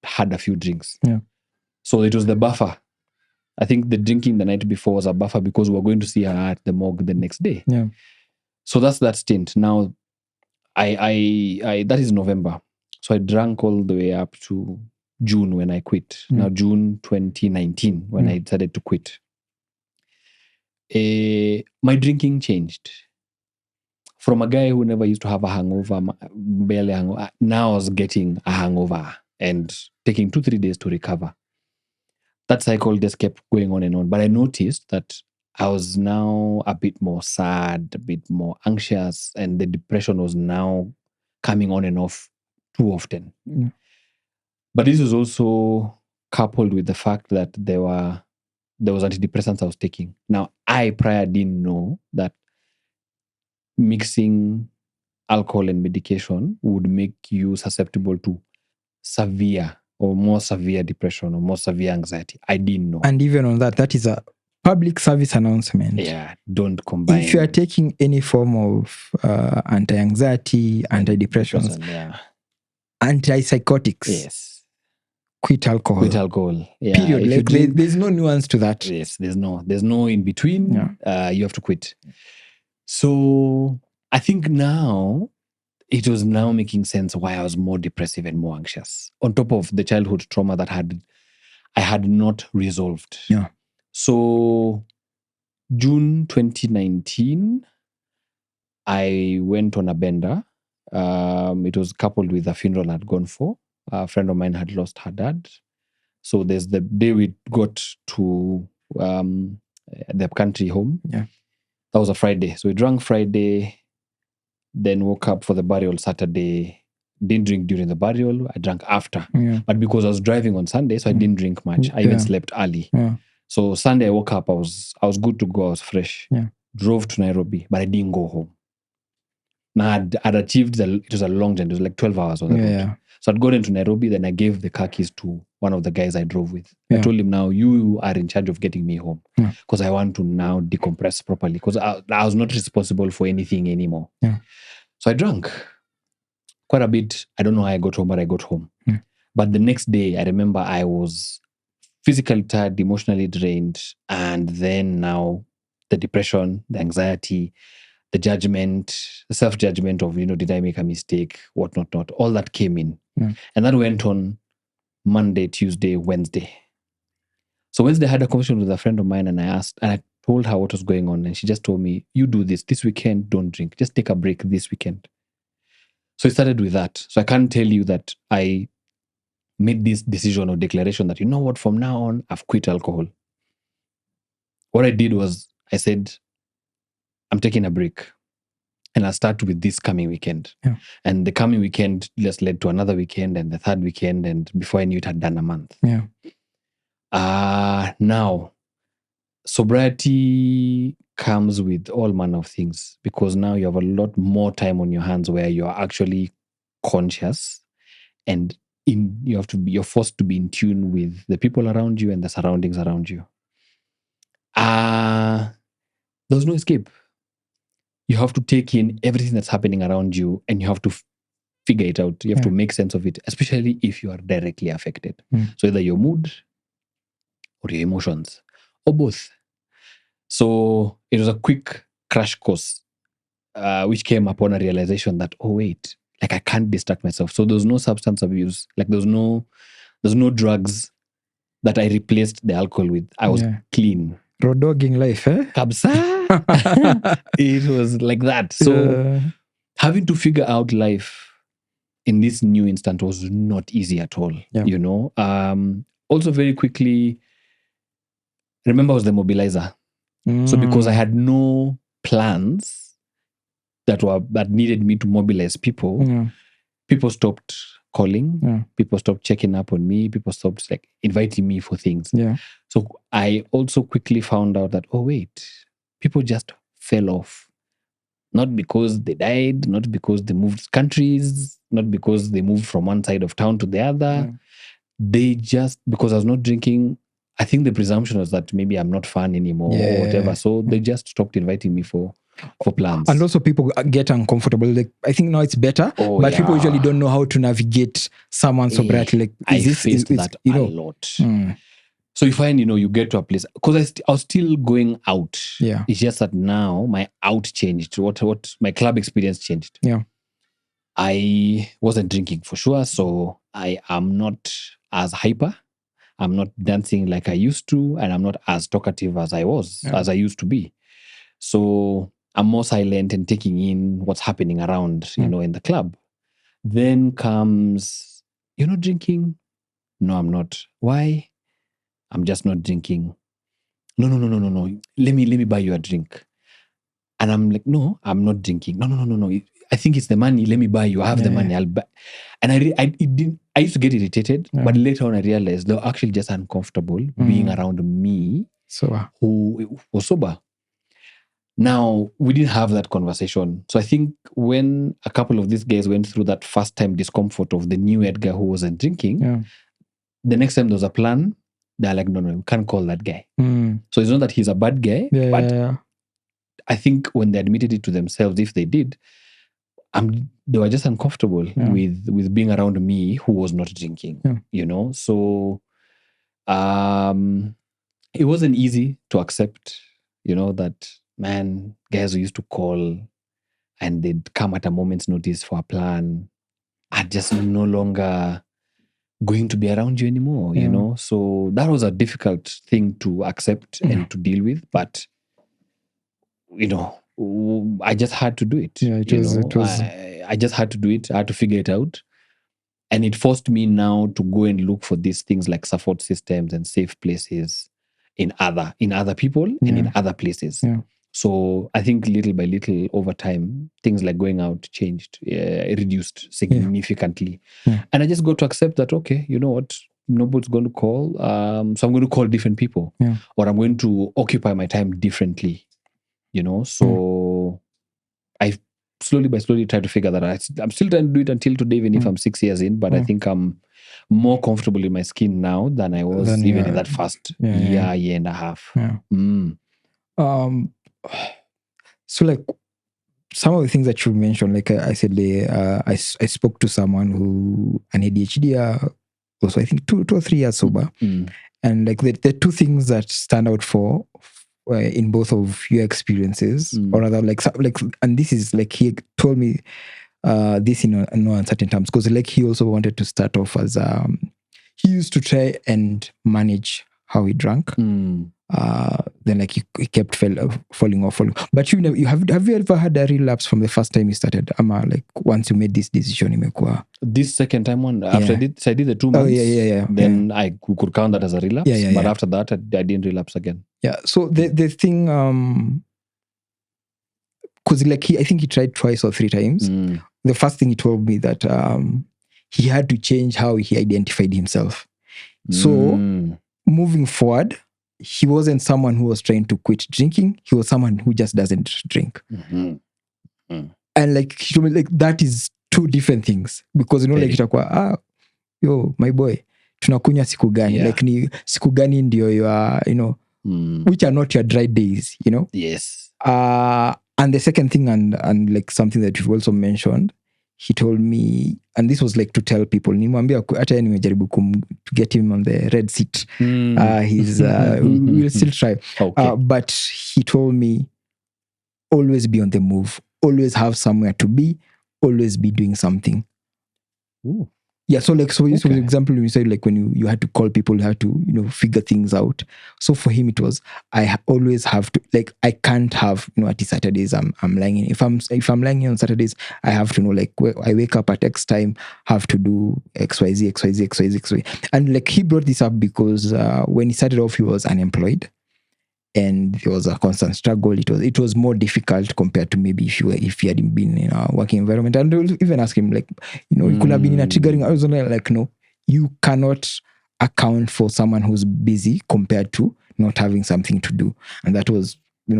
had a few drinks. So it was the buffer. I think the drinking the night before was a buffer because we were going to see her at the morgue the next day. So that's that stint. Now, I that is November. So I drank all the way up to June when I quit. Now, June 2019 when I decided to quit. My drinking changed. From a guy who never used to have a hangover, barely hangover, now I was getting a hangover and taking 2-3 days to recover. That cycle just kept going on and on. But I noticed that I was now a bit more sad, a bit more anxious, and the depression was now coming on and off too often. But this was also coupled with the fact that there was antidepressants I was taking. Now, I prior didn't know that mixing alcohol and medication would make you susceptible to severe or more severe depression or more severe anxiety. I didn't know. And even on that is a public service announcement. Yeah, don't combine. If you are taking any form of anti-anxiety, antidepressants, antipsychotics, yes, quit alcohol. Quit alcohol. Yeah. Period. Like there's no nuance to that. Yes, there's no in between. Yeah. You have to quit. So I think now it was now making sense why I was more depressive and more anxious. On top of the childhood trauma that I had not resolved. Yeah. So June 2019, I went on a bender. It was coupled with a funeral I'd gone for. A friend of mine had lost her dad. So there's the day we got to the country home. Yeah. That was a Friday. So we drank Friday, then woke up for the burial Saturday. Didn't drink during the burial. I drank after. Yeah. But because I was driving on Sunday, so I didn't drink much. I even slept early. Yeah. So Sunday I woke up, I was good to go, I was fresh. Yeah. Drove to Nairobi, but I didn't go home. Now I'd achieved, it was a long journey, it was like 12 hours on the road. Yeah. So I'd gone into Nairobi, then I gave the car keys to one of the guys I drove with. Yeah. I told him, now you are in charge of getting me home because I want to now decompress properly because I was not responsible for anything anymore. Yeah. So I drank quite a bit. I don't know how I got home, but I got home. Yeah. But the next day, I remember I was physically tired, emotionally drained, and then now the depression, the anxiety, the judgment, the self-judgment of, did I make a mistake, what not, all that came in. Yeah. And that went on Monday, Tuesday, Wednesday. So Wednesday I had a conversation with a friend of mine and I told her what was going on and she just told me, you do this weekend, don't drink, just take a break this weekend. So it started with that. So I can't tell you that I made this decision or declaration that, you know what, from now on, I've quit alcohol. What I did was I said, I'm taking a break and I'll start with this coming weekend. Yeah. And the coming weekend just led to another weekend and the third weekend. And before I knew it, had done a month. Yeah. Now, sobriety comes with all manner of things because now you have a lot more time on your hands where you're actually conscious and you're forced to be in tune with the people around you and the surroundings around you. There's no escape. You have to take in everything that's happening around you and you have to figure it out. You have to make sense of it, especially if you are directly affected. So either your mood or your emotions or both. So it was a quick crash course, which came upon a realization that, oh wait, like I can't distract myself. So there's no substance abuse. Like there's no drugs that I replaced the alcohol with. I was clean. Road dogging life, eh? Kabsa. It was like that. So having to figure out life in this new instant was not easy at all. Yeah. Also very quickly, remember I was the mobilizer. So because I had no plans that needed me to mobilize people, people stopped calling, people stopped checking up on me, people stopped inviting me for things. Yeah. So I also quickly found out that, oh wait, people just fell off. Not because they died, not because they moved countries, not because they moved from one side of town to the other. They just, because I was not drinking, I think the presumption was that maybe I'm not fun anymore or whatever. So they just stopped inviting me for plans. And also people get uncomfortable. Like I think now it's better, but people usually don't know how to navigate someone's sobriety. Like I faced that a lot. So you find, you get to a place, because I was still going out. Yeah. It's just that now my out changed. What my club experience changed. Yeah. I wasn't drinking for sure, so I am not as hyper. I'm not dancing like I used to, and I'm not as talkative as I was, as I used to be. So I'm more silent and taking in what's happening around, in the club. Then comes, you're not drinking? No, I'm not. Why? I'm just not drinking. No. Let me buy you a drink. And I'm like, no, I'm not drinking. No. I think it's the money. Let me buy you. I have the money. I'll buy. And I used to get irritated, but later on I realized they're actually just uncomfortable being around me, who was sober. Now, we didn't have that conversation. So I think when a couple of these guys went through that first time discomfort of the new Edgar who wasn't drinking, the next time there was a plan, they're like, no, we can't call that guy. So it's not that he's a bad guy, but I think when they admitted it to themselves, if they did, they were just uncomfortable with being around me who was not drinking, So it wasn't easy to accept, that, man, guys who used to call and they'd come at a moment's notice for a plan are just no longer going to be around you anymore, So that was a difficult thing to accept and to deal with, but I just had to do it. I just had to do it. I had to figure it out. And it forced me now to go and look for these things like support systems and safe places in other people and in other places. So I think little by little over time, things like going out changed, reduced significantly. And I just got to accept that, okay, you know what? Nobody's going to call. So I'm going to call different people. Or I'm going to occupy my time differently. So I slowly try to figure that out. I'm still trying to do it until today, even if I'm 6 years in, but I think I'm more comfortable in my skin now than I was even in that first year and a half. So like some of the things that you mentioned, like I said, I spoke to someone who an ADHDer, also I think 2 or 3 years sober, and like the two things that stand out for in both of your experiences, or rather like, and this is like he told me this in no uncertain terms, because like he also wanted to start off as he used to try and manage how he drank. Then like he kept falling off. But have you ever had a relapse from the first time you started? Like once you made this decision, this second time one after I did the 2 months. Then I could count that as a relapse. But after that, I didn't relapse again. Yeah. So the thing, because like I think he tried twice or 3 times. The first thing he told me that he had to change how he identified himself. So moving forward, he wasn't someone who was trying to quit drinking. He was someone who just doesn't drink. And like he told me, like that is 2 different things, because like itakuwa yo my boy, tunakunywa siku gani? Like ni siku gani ndio your which are not your dry days, Yes. And the second thing, and like something that you've also mentioned, he told me, and this was like to tell people, nimwambia hata nimejaribu to get him on the red seat. He's we'll still try. Okay. But he told me, always be on the move, always have somewhere to be, always be doing something. Ooh. Yeah, so like, for example, when you said like when you had to call people, you had to, figure things out. So for him, it was, I always have to, like, I can't have, at Saturdays, I'm lying in. If I'm lying in on Saturdays, I have to know, like, I wake up at X time, have to do XYZ. And like, he brought this up because when he started off, he was unemployed. And there was a constant struggle. It was more difficult compared to maybe if he had been in a working environment. And they will even ask him, like, he could have been in a triggering. I was like, no, you cannot account for someone who's busy compared to not having something to do. And that was, we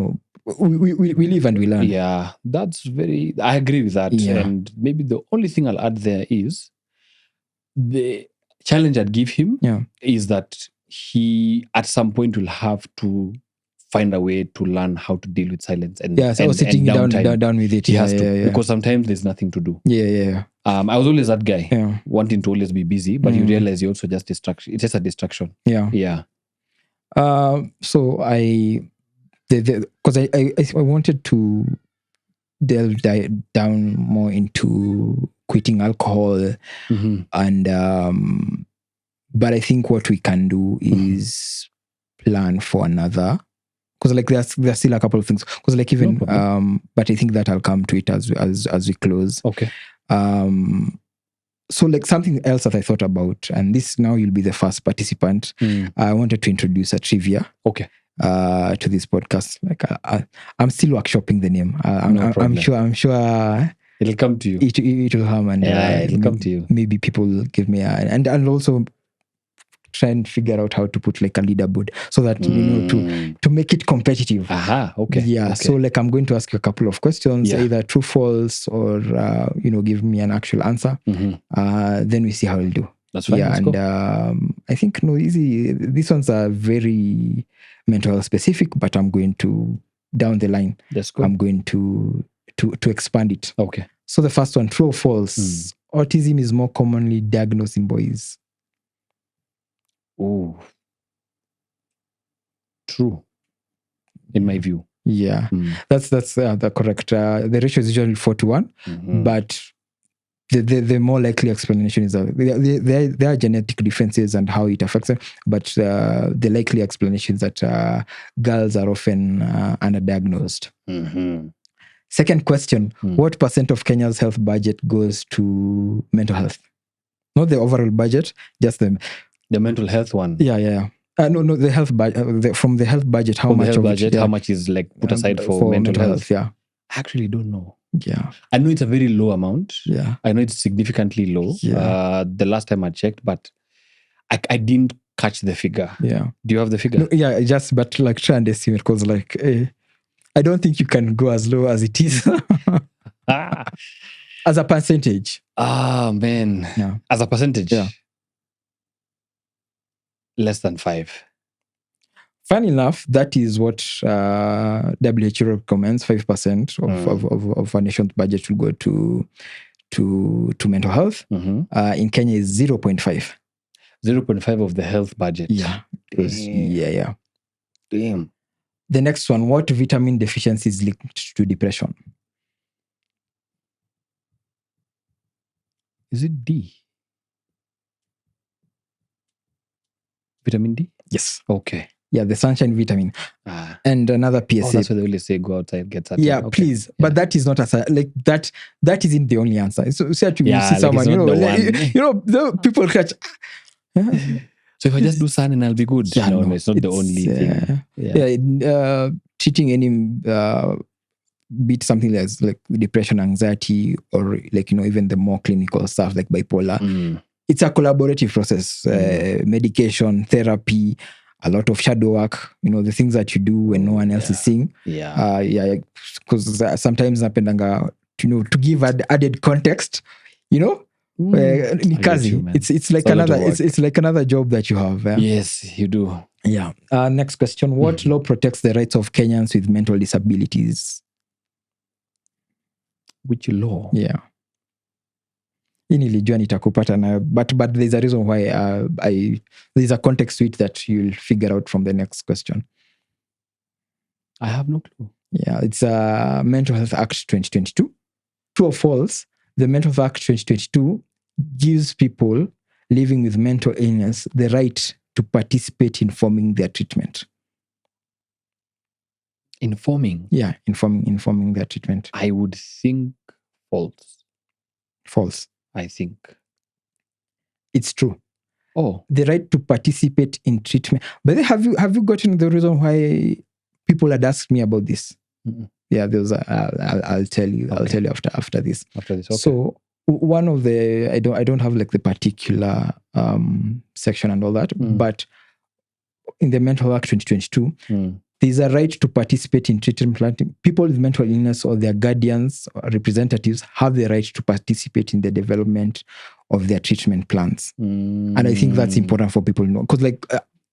live and we learn. Yeah, I agree with that. Yeah. And maybe the only thing I'll add there is the challenge I'd give him is that he at some point will have to find a way to learn how to deal with silence and sitting down with it. He has to, because sometimes there's nothing to do. Yeah. I was always that guy, wanting to always be busy, but you realize you also just distraction. It's just a distraction. Yeah. So because I wanted to delve down more into quitting alcohol, and but I think what we can do is plan for another, because like there's still a couple of things, because like even but I think that I'll come to it as we close. Okay. So like something else that I thought about, and this now you'll be the first participant. I wanted to introduce a trivia. Okay. To this podcast. Like I'm still workshopping the name. No problem. I'm sure it'll come to you. It will come, and it'll come to you. Maybe people will give me and also try and figure out how to put like a leaderboard so that to make it competitive. Okay. Yeah. Okay. So like I'm going to ask you a couple of questions, either true, false, or give me an actual answer. Then we see how we'll do. That's fine. Yeah, and I think easy. These ones are very mental health specific, but I'm going to down the line. That's good. I'm going to expand it. Okay. So the first one, true or false? Autism is more commonly diagnosed in boys. Oh, true. In my view. Yeah, that's the correct. The ratio is usually 4-1, but the more likely explanation is that there are genetic differences and how it affects them, but the likely explanation is that girls are often underdiagnosed. Second question, what % of Kenya's health budget goes to mental health? Not the overall budget, just the mental health one. Yeah. No, the health budget. From the health budget, how much how much is like put aside for mental health? Yeah. I actually don't know. Yeah. I know it's a very low amount. Yeah. I know it's significantly low. Yeah. The last time I checked, but I didn't catch the figure. Yeah. Do you have the figure? No, yeah, but like try and estimate, because like I don't think you can go as low as it is. As a percentage. Ah, man. Yeah. As a percentage? Yeah. Less than 5. Funny enough, that is what WHO recommends. 5% of a nation's budget will go to mental health. In Kenya is 0.5. 0.5 of the health budget. Yeah. Yeah. Damn. The next one, what vitamin deficiency is linked to depression? Is it D? Vitamin D? Yes. Okay. Yeah, the sunshine vitamin. And another PSA. Oh, that's why they always say go outside, get something. Yeah, okay. Please. Yeah. But that is not like that. That isn't the only answer. So say you see someone, the people catch. So if I just do sun and I'll be good. Yeah, no, it's not the only thing. Treating any beat something like depression, anxiety, or like even the more clinical stuff like bipolar. It's a collaborative process. Medication, therapy, a lot of shadow work. The things that you do when no one else is seeing. Yeah. Because sometimes napendanga to give added context. Nikazi. It's like it's like another job that you have. Yes, you do. Yeah. Next question. What law protects the rights of Kenyans with mental disabilities? Which law? Yeah. Nilijua nitakupata na but there's a reason why there's a context to it that you'll figure out from the next question. I have no clue. Yeah, it's Mental Health Act 2022. True or false? The Mental Health Act 2022 gives people living with mental illness the right to participate in forming their treatment. Informing? Yeah, informing their treatment. I would think false. False. I think. It's true. Oh. The right to participate in treatment. But have you gotten the reason why people had asked me about this? Yeah, there's I'll tell you. Okay. I'll tell you after this. After this, okay. So one of the I don't have like the particular section and all that, but in the Mental Act 2022, there's a right to participate in treatment. People with mental illness or their guardians or representatives have the right to participate in the development of their treatment plans. And I think that's important for people to know. Because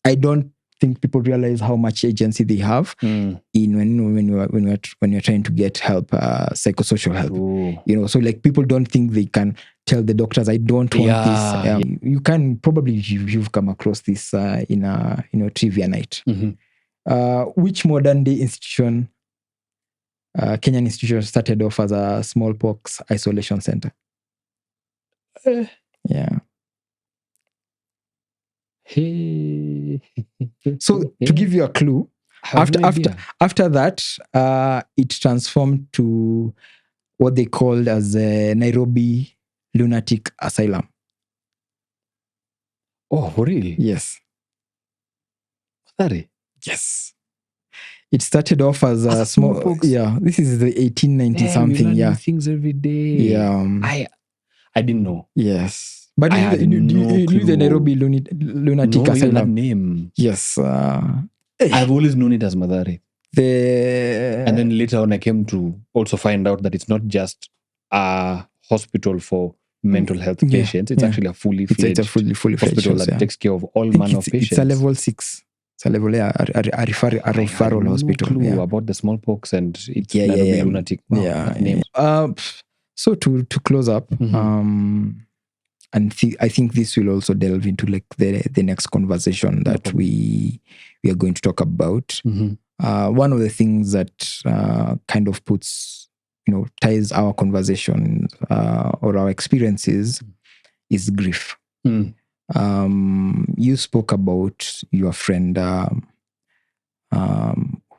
I don't think people realize how much agency they have in when you're trying to get help, psychosocial help. Ooh. So like people don't think they can tell the doctors, I don't want this. You can probably, you've come across this in a trivia night. Which modern day institution, Kenyan institution, started off as a smallpox isolation center? Yeah. So to give you a clue, after that, it transformed to what they called as a Nairobi Lunatic Asylum. Oh, for real? Yes. Sorry. Yes. It started off as a small smallpox. Yeah, this is the 1890 something. We learn things every day. Yeah. I didn't know. Yes. But I had you no knew the clue. Nairobi Lunatic Even that Asylum. name. Yes. I've always known it as Madari. And then later on, I came to also find out that it's not just a hospital for mental health patients. It's actually a fully fledged hospital that takes care of all manner of patients. It's a level 6. It's a level, a referral hospital. No clue about the smallpox and it's Nairobi Lunatic. Wow, so to close up, and I think this will also delve into like the next conversation that we are going to talk about. One of the things that kind of puts, ties our conversation or our experiences is grief. You spoke about your friend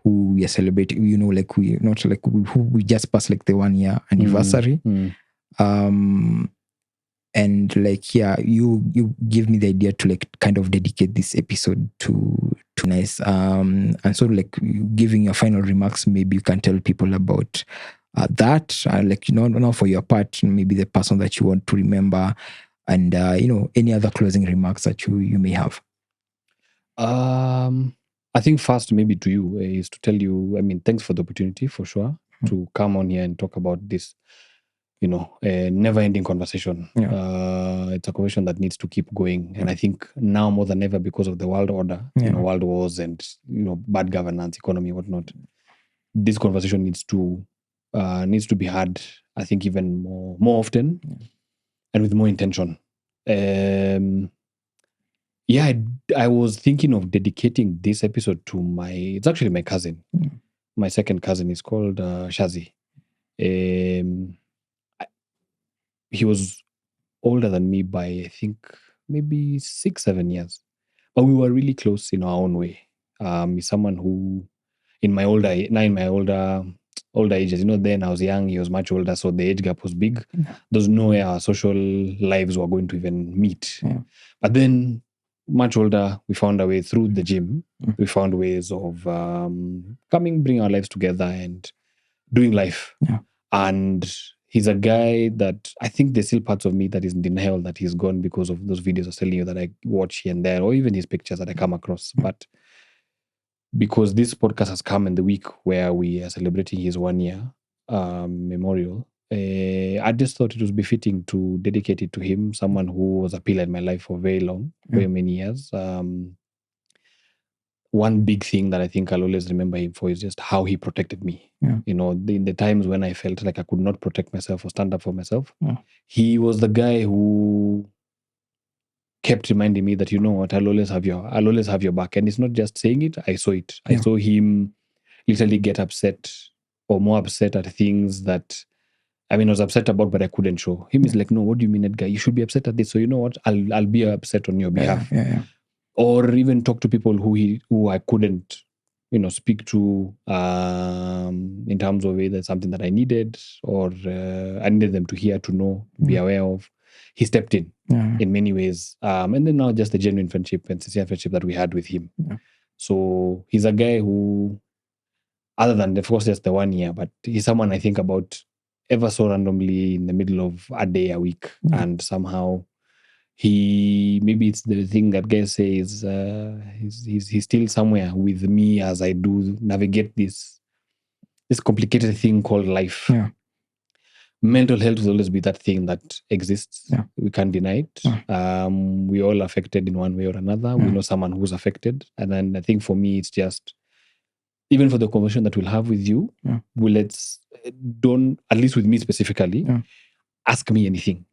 who we are celebrating, who we just passed like the 1 year anniversary. And like, you give me the idea to like kind of dedicate this episode to nice. And so like giving your final remarks, maybe you can tell people about that, like, now for your part, maybe the person that you want to remember, and any other closing remarks that you may have. I think first maybe to you is to tell you, thanks for the opportunity for sure to come on here and talk about this, a never-ending conversation. It's a conversation that needs to keep going, and I think now more than ever, because of the world order, world wars and bad governance, economy, whatnot, this conversation needs to be had, I think, even more often and with more intention. I was thinking of dedicating this episode to it's actually my cousin. My second cousin is called Shazi. He was older than me by, I think, maybe 6-7 years. But we were really close in our own way. He's someone who, in my older ages, then I was young, he was much older, so the age gap was big. There's no way our social lives were going to even meet. But then, much older, we found a way through the gym. We found ways of bring our lives together and doing life. And he's a guy that I think there's still parts of me that is in denial that he's gone because of those videos I was telling you that I watch here and there, or even his pictures that I come across. But because this podcast has come in the week where we are celebrating his 1 year memorial, I just thought it was befitting to dedicate it to him, someone who was a pillar in my life for very many years. One big thing that I think I'll always remember him for is just how he protected me. In the times when I felt like I could not protect myself or stand up for myself, he was the guy who kept reminding me that, what, I'll always have your back. And it's not just saying it, I saw it. I saw him literally get upset or more upset at things that I was upset about, but I couldn't show. Him is like, no, what do you mean, Edgar? You should be upset at this. So you know what? I'll be upset on your behalf. Or even talk to people who I couldn't, speak to in terms of either something that I needed or I needed them to hear, to know, be aware of. He stepped in many ways. And then now just the genuine friendship and sincere friendship that we had with him. So he's a guy who, other than, of course, just the 1 year, but he's someone I think about ever so randomly in the middle of a day, a week. And somehow maybe it's the thing that guys say is he's still somewhere with me as I do navigate this complicated thing called life. Mental health will always be that thing that exists. We can't deny it. We all affected in one way or another. We know someone who's affected. And then I think for me, it's just, even for the conversation that we'll have with you, don't, at least with me specifically, ask me anything.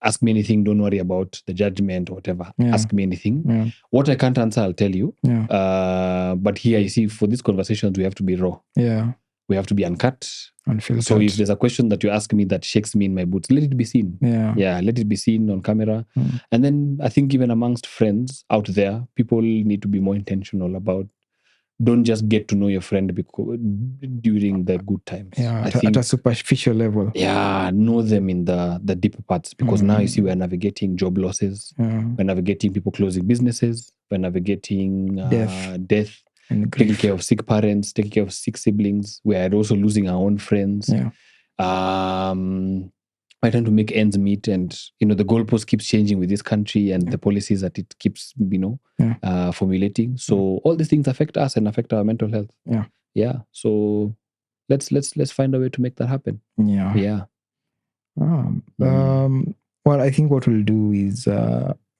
ask me anything. Don't worry about the judgment or whatever. Yeah. Ask me anything. Yeah. What I can't answer, I'll tell you. Yeah. But here I see for these conversations, we have to be raw. Yeah. We have to be uncut. Unfiltered. So if there's a question that you ask me that shakes me in my boots, let it be seen. Yeah. Let it be seen on camera. And then I think even amongst friends out there, people need to be more intentional about, don't just get to know your friend during the good times. Yeah, I think at a superficial level. Yeah, know them in the deeper parts, because now you see we're navigating job losses, we're navigating people closing businesses, we're navigating death, and taking grief. care of sick parents, taking care of sick siblings. We're also losing our own friends. Yeah. We're trying to make ends meet, and the goalpost keeps changing with this country and the policies that it keeps formulating. So all these things affect us and affect our mental health. Yeah. So let's find a way to make that happen. Yeah. Well, I think what we'll do is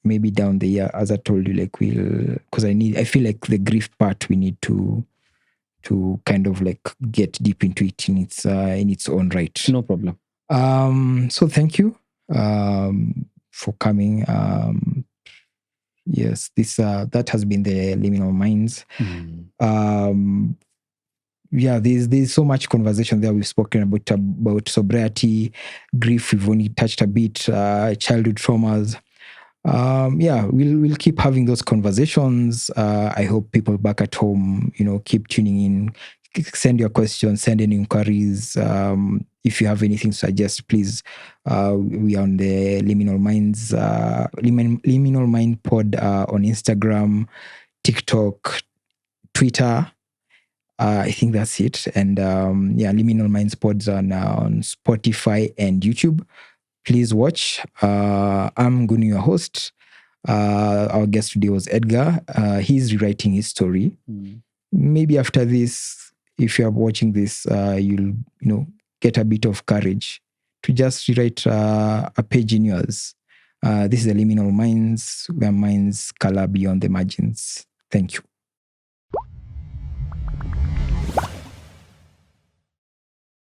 maybe down the year, as I told you, like because I feel like the grief part we need to kind of like get deep into it in its own right. No problem. So thank you for coming. Yes, that has been the Liminal Minds. There's so much conversation there. We've spoken about sobriety, grief. We've only touched a bit, childhood traumas. We'll keep having those conversations. I hope people back at home, keep tuning in. Send your questions, send any inquiries. If you have anything to suggest, please. We are on the Liminal Minds, Liminal Mind Pod on Instagram, TikTok, Twitter. I think that's it. And Liminal Minds Pods on Spotify and YouTube. Please watch. I'm Ngunu, your host. Our guest today was Edgar. He's rewriting his story. Maybe after this, if you are watching this, you'll get a bit of courage to just rewrite a page in yours. This is the Liminal Minds, where minds color beyond the margins. Thank you.